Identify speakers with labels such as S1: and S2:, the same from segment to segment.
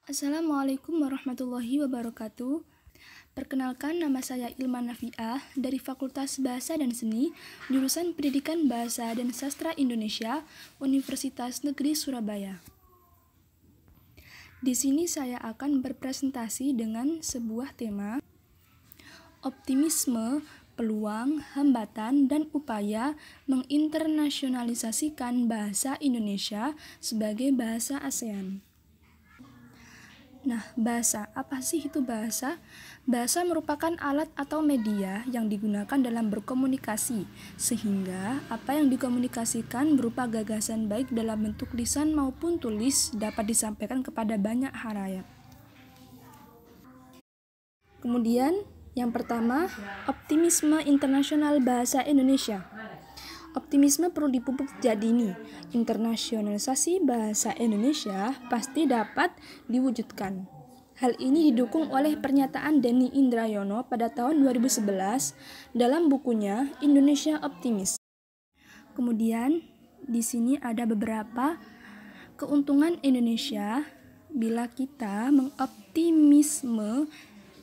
S1: Assalamualaikum warahmatullahi wabarakatuh. Perkenalkan, nama saya Ilman Nafiah dari Fakultas Bahasa dan Seni, jurusan Pendidikan Bahasa dan Sastra Indonesia, Universitas Negeri Surabaya. Di sini saya akan berpresentasi dengan sebuah tema, optimisme, peluang, hambatan, dan upaya menginternasionalisasikan bahasa Indonesia sebagai bahasa ASEAN. Nah, bahasa, apa sih itu bahasa? Bahasa merupakan alat atau media yang digunakan dalam berkomunikasi, sehingga apa yang dikomunikasikan berupa gagasan baik dalam bentuk lisan maupun tulis dapat disampaikan kepada banyak halayak. Kemudian, yang pertama, optimisme internasional bahasa Indonesia. Optimisme perlu dipupuk jadini. Internasionalisasi bahasa Indonesia pasti dapat diwujudkan. Hal ini didukung oleh pernyataan Denny Indrayono pada tahun 2011 dalam bukunya Indonesia Optimis. Kemudian, di sini ada beberapa keuntungan Indonesia bila kita mengoptimisme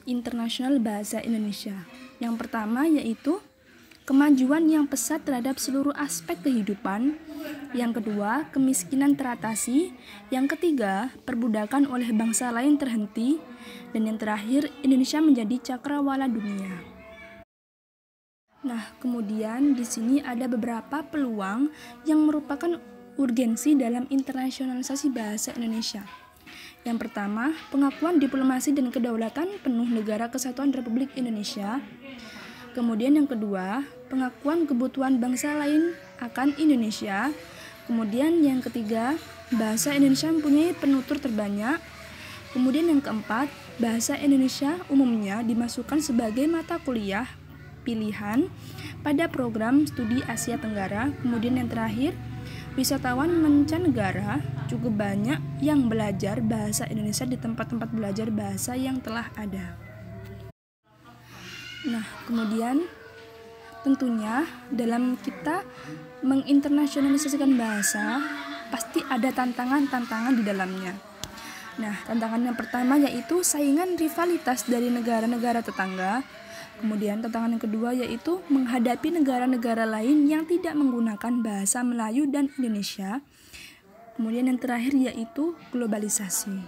S1: internasional bahasa Indonesia. Yang pertama yaitu kemajuan yang pesat terhadap seluruh aspek kehidupan. Yang kedua, kemiskinan teratasi. Yang ketiga, perbudakan oleh bangsa lain terhenti. Dan yang terakhir, Indonesia menjadi cakrawala dunia. Nah, kemudian di sini ada beberapa peluang yang merupakan urgensi dalam internasionalisasi bahasa Indonesia. Yang pertama, pengakuan diplomasi dan kedaulatan penuh Negara Kesatuan Republik Indonesia. Kemudian yang kedua, pengakuan kebutuhan bangsa lain akan Indonesia. Kemudian yang ketiga, bahasa Indonesia mempunyai penutur terbanyak. Kemudian yang keempat, bahasa Indonesia umumnya dimasukkan sebagai mata kuliah pilihan pada program studi Asia Tenggara. Kemudian yang terakhir, wisatawan mancanegara cukup banyak yang belajar bahasa Indonesia di tempat-tempat belajar bahasa yang telah ada. Nah, kemudian tentunya dalam kita menginternasionalisasikan bahasa pasti ada tantangan-tantangan di dalamnya. Nah, tantangan yang pertama yaitu saingan rivalitas dari negara-negara tetangga. Kemudian tantangan yang kedua yaitu menghadapi negara-negara lain yang tidak menggunakan bahasa Melayu dan Indonesia. Kemudian yang terakhir yaitu globalisasi.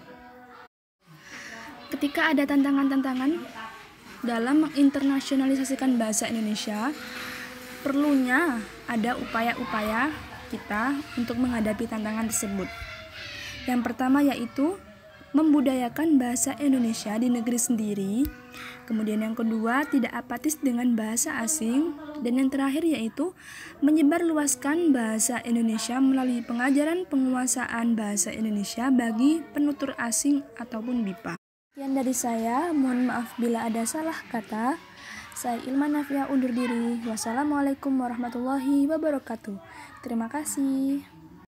S1: Ketika ada tantangan-tantangan dalam menginternasionalisasikan bahasa Indonesia, perlunya ada upaya-upaya kita untuk menghadapi tantangan tersebut. Yang pertama yaitu membudayakan bahasa Indonesia di negeri sendiri. Kemudian yang kedua, tidak apatis dengan bahasa asing. Dan yang terakhir yaitu menyebarluaskan bahasa Indonesia melalui pengajaran penguasaan bahasa Indonesia bagi penutur asing ataupun BIPA. Sekian dari saya, mohon maaf bila ada salah kata. Saya Ilman Nafiah undur diri. Wassalamualaikum warahmatullahi wabarakatuh. Terima kasih.